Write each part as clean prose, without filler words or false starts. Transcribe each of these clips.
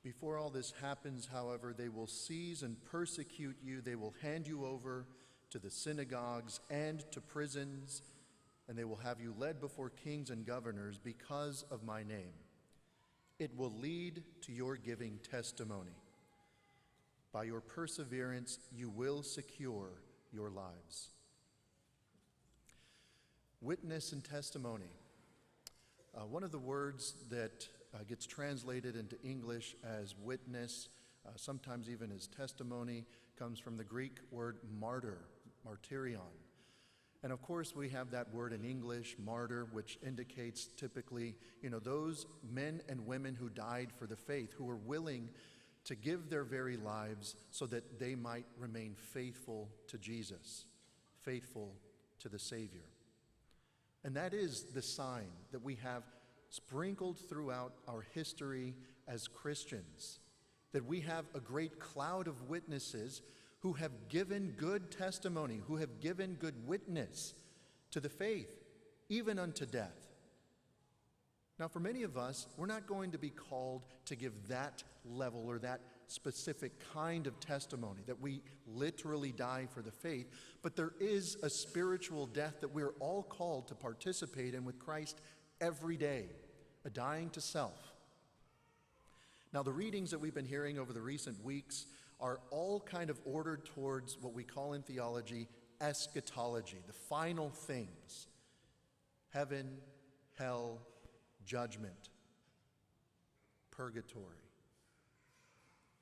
Before all this happens, however, they will seize and persecute you. They will hand you over to the synagogues and to prisons, and they will have you led before kings and governors because of my name. It will lead to your giving testimony. By your perseverance, you will secure your lives. Witness and testimony. One of the words that gets translated into English as witness, sometimes even as testimony, comes from the Greek word martyr, martyrion. And of course we have that word in English, martyr, which indicates typically, those men and women who died for the faith, who were willing to give their very lives so that they might remain faithful to Jesus, faithful to the Savior. And that is the sign that we have sprinkled throughout our history as Christians, that we have a great cloud of witnesses who have given good testimony, who have given good witness to the faith, even unto death. Now, for many of us, we're not going to be called to give that level or that specific kind of testimony, that we literally die for the faith, but there is a spiritual death that we're all called to participate in with Christ every day, a dying to self. Now, the readings that we've been hearing over the recent weeks are all kind of ordered towards what we call in theology eschatology, the final things: heaven, hell, judgment, purgatory.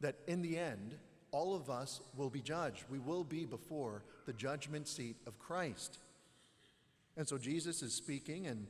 That in the end, all of us will be judged. We will be before the judgment seat of Christ. And so Jesus is speaking, and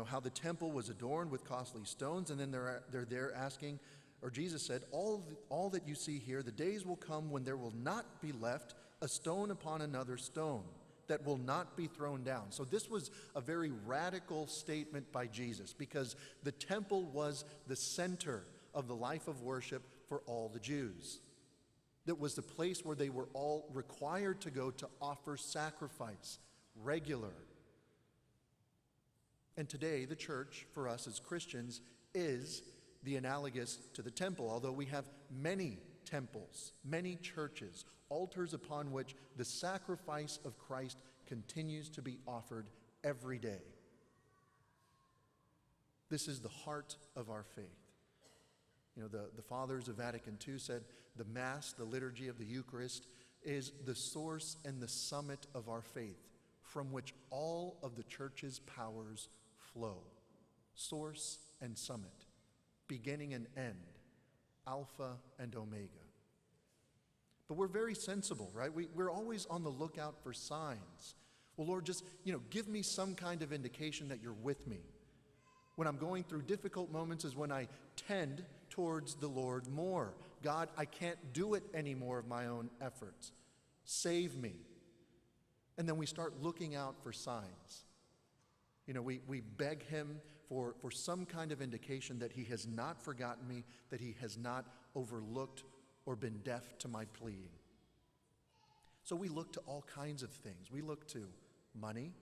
how the temple was adorned with costly stones, and then they're there asking, or Jesus said, all that you see here, the days will come when there will not be left a stone upon another stone that will not be thrown down. So this was a very radical statement by Jesus, because the temple was the center of the life of worship for all the Jews. That was the place where they were all required to go to offer sacrifice, regular. And today, the church, for us as Christians, is the analogous to the temple, although we have many temples, many churches, altars upon which the sacrifice of Christ continues to be offered every day. This is the heart of our faith. The fathers of Vatican II said the Mass, the liturgy of the Eucharist, is the source and the summit of our faith, from which all of the church's powers flow. Source and summit, beginning and end, Alpha and Omega. But we're very sensible, right? We're always on the lookout for signs. Well, Lord, just, give me some kind of indication that you're with me. When I'm going through difficult moments is when I tend towards the Lord more. God, I can't do it anymore of my own efforts. Save me. And then we start looking out for signs. We beg him for some kind of indication that he has not forgotten me, that he has not overlooked or been deaf to my pleading. So we look to all kinds of things. We look to money.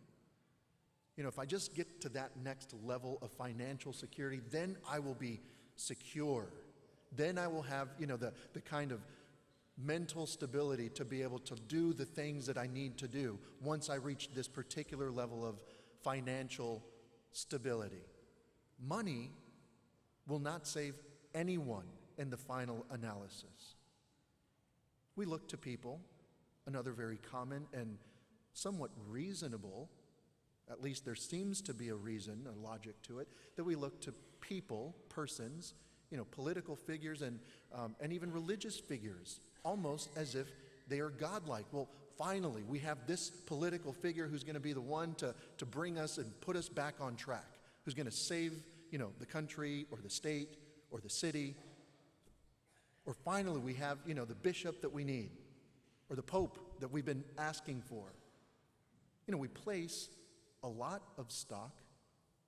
If I just get to that next level of financial security, then I will be secure. Then I will have, the kind of mental stability to be able to do the things that I need to do once I reach this particular level of financial stability. Money will not save anyone in the final analysis. We look to people, another very common and somewhat reasonable, at least there seems to be a reason, a logic to it, that we look to people, persons, political figures and even religious figures, almost as if they are godlike. Well, finally, we have this political figure who's going to be the one to bring us and put us back on track, who's going to save, the country or the state or the city. Or finally, we have, the bishop that we need, or the pope that we've been asking for. We place a lot of stock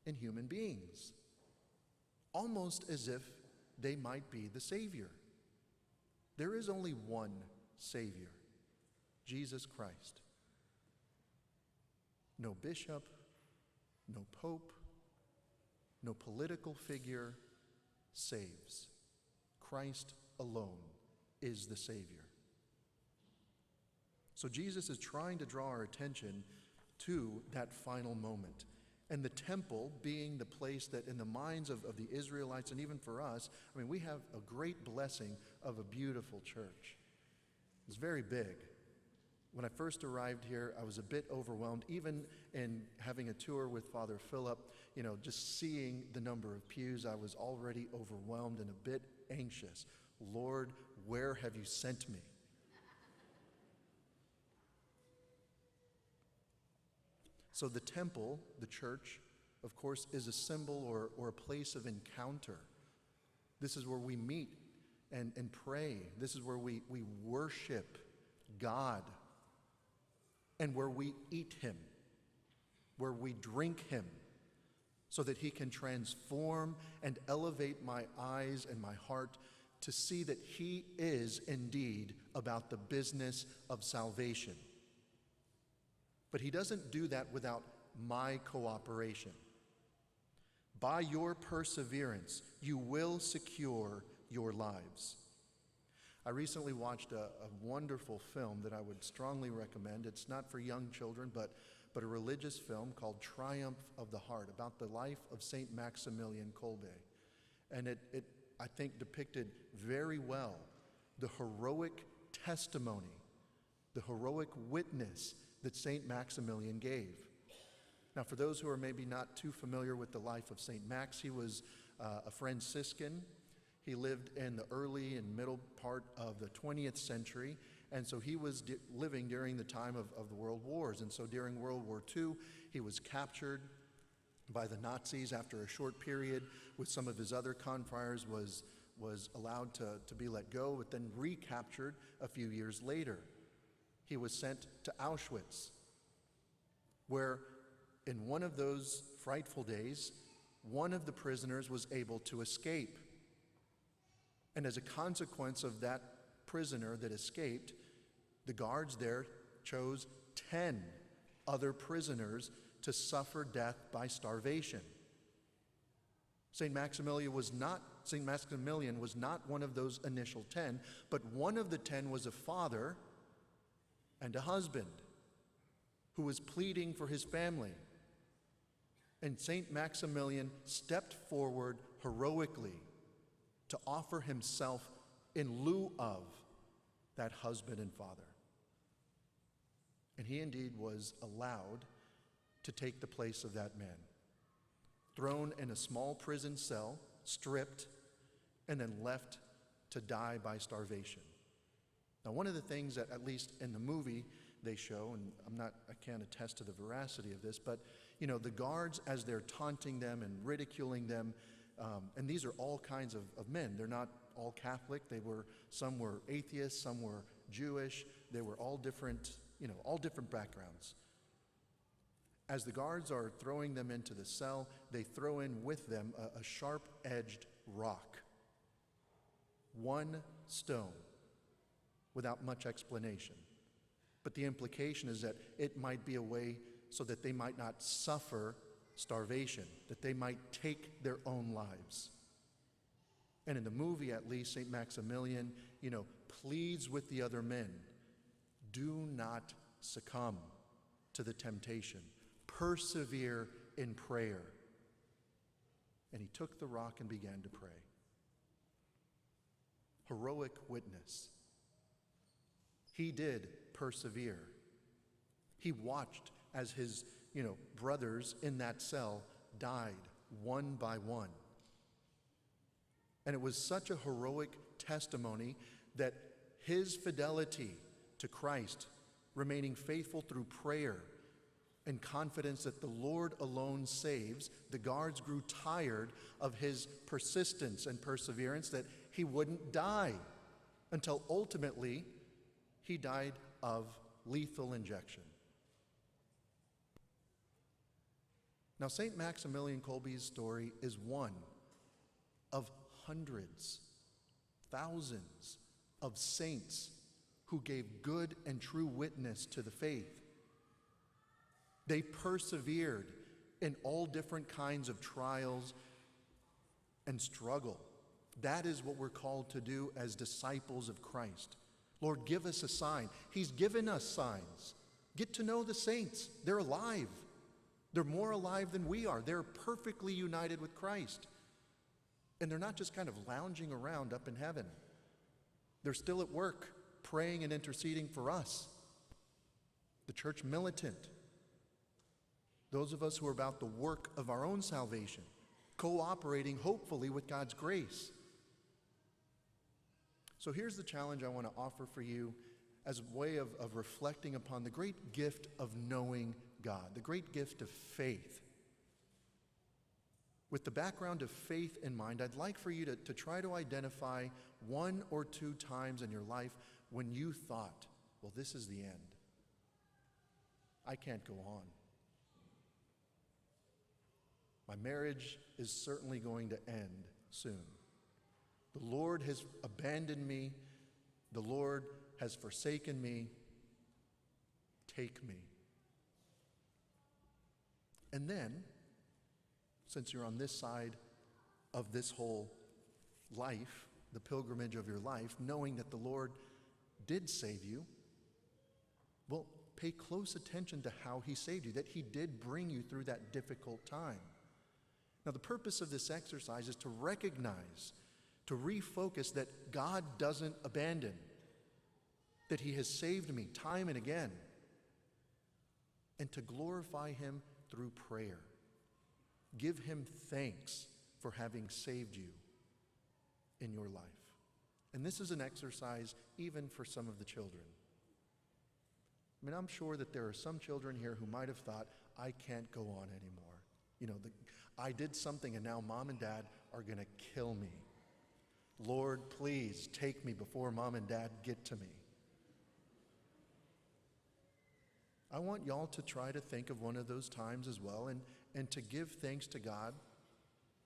in human beings, almost as if they might be the Savior. There is only one Savior, Jesus Christ. No bishop, no pope, no political figure saves. Christ alone is the Savior. So Jesus is trying to draw our attention to that final moment. And the temple being the place that in the minds of the Israelites and even for us, I mean, we have a great blessing of a beautiful church. It's very big. When I first arrived here, I was a bit overwhelmed, even in having a tour with Father Philip, just seeing the number of pews, I was already overwhelmed and a bit anxious. Lord, where have you sent me? So the temple, the church, of course, is a symbol or a place of encounter. This is where we meet and pray. This is where we worship God and where we eat him, where we drink him, so that he can transform and elevate my eyes and my heart to see that he is indeed about the business of salvation. But he doesn't do that without my cooperation. By your perseverance, you will secure your lives. I recently watched a wonderful film that I would strongly recommend. It's not for young children, but a religious film called Triumph of the Heart, about the life of Saint Maximilian Kolbe. And it I think, depicted very well the heroic testimony, the heroic witness that Saint Maximilian gave. Now, for those who are maybe not too familiar with the life of Saint Max, he was a Franciscan. He lived in the early and middle part of the 20th century, and so he was living during the time of the World Wars. And so during World War II, he was captured by the Nazis. After a short period with some of his other confreres, was allowed to be let go, but then recaptured a few years later. He was sent to Auschwitz, where in one of those frightful days, one of the prisoners was able to escape. And as a consequence of that prisoner that escaped, the guards there chose 10 other prisoners to suffer death by starvation. Saint Maximilian was not one of those initial 10, but one of the 10 was a father and a husband who was pleading for his family. And Saint Maximilian stepped forward heroically to offer himself in lieu of that husband and father. And he indeed was allowed to take the place of that man, thrown in a small prison cell, stripped, and then left to die by starvation. Now, one of the things that, at least in the movie, they show, and I can't attest to the veracity of this, but the guards, as they're taunting them and ridiculing them, and these are all kinds of men. They're not all Catholic. Some were atheists, some were Jewish. They were all different backgrounds. As the guards are throwing them into the cell, they throw in with them a sharp-edged rock. One stone, without much explanation. But the implication is that it might be a way so that they might not suffer starvation, that they might take their own lives. And in the movie, at least, St. Maximilian, pleads with the other men, do not succumb to the temptation. Persevere in prayer. And he took the rock and began to pray. Heroic witness. He did persevere. He watched as his, brothers in that cell died one by one. And it was such a heroic testimony that his fidelity to Christ, remaining faithful through prayer and confidence that the Lord alone saves, the guards grew tired of his persistence and perseverance that he wouldn't die until ultimately he died of lethal injection. Now, St. Maximilian Kolbe's story is one of hundreds, thousands of saints who gave good and true witness to the faith. They persevered in all different kinds of trials and struggle, That is what we're called to do as disciples of Christ. Lord, give us a sign. He's given us signs. Get to know the saints. They're alive. They're more alive than we are. They're perfectly united with Christ. And they're not just kind of lounging around up in heaven. They're still at work, praying and interceding for us, the church militant, those of us who are about the work of our own salvation, cooperating hopefully with God's grace. So here's the challenge I want to offer for you as a way of reflecting upon the great gift of knowing God, the great gift of faith. With the background of faith in mind, I'd like for you to try to identify one or two times in your life when you thought, well, this is the end. I can't go on. My marriage is certainly going to end soon. The Lord has abandoned me. The Lord has forsaken me. Take me. And then, since you're on this side of this whole life, the pilgrimage of your life, knowing that the Lord did save you, well, pay close attention to how he saved you, that he did bring you through that difficult time. Now, the purpose of this exercise is to recognize, to refocus that God doesn't abandon, that he has saved me time and again, and to glorify him through prayer. Give him thanks for having saved you in your life. And this is an exercise even for some of the children. I mean, I'm sure that there are some children here who might have thought, I can't go on anymore. You know, I did something and now mom and dad are going to kill me. Lord, please take me before mom and dad get to me. I want y'all to try to think of one of those times as well and to give thanks to God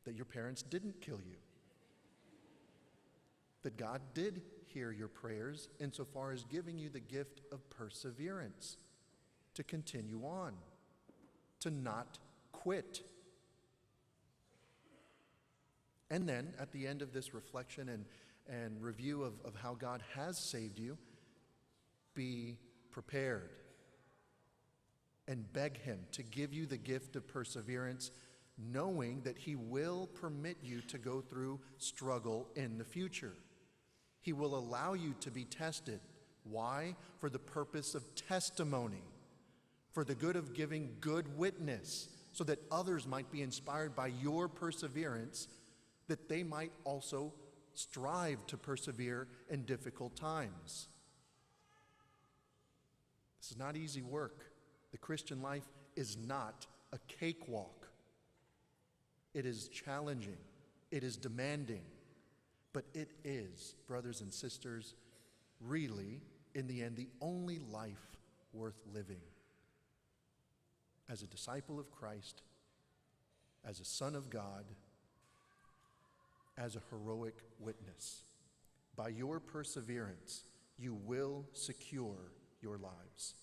that your parents didn't kill you. That God did hear your prayers insofar as giving you the gift of perseverance, to continue on, to not quit. And then at the end of this reflection and review of how God has saved you, be prepared and beg him to give you the gift of perseverance, knowing that he will permit you to go through struggle in the future. He will allow you to be tested. Why? For the purpose of testimony, for the good of giving good witness, so that others might be inspired by your perseverance, that they might also strive to persevere in difficult times. This is not easy work. The Christian life is not a cakewalk. It is challenging. It is demanding. But it is, brothers and sisters, really, in the end, the only life worth living. As a disciple of Christ, as a son of God, as a heroic witness. By your perseverance, you will secure your lives.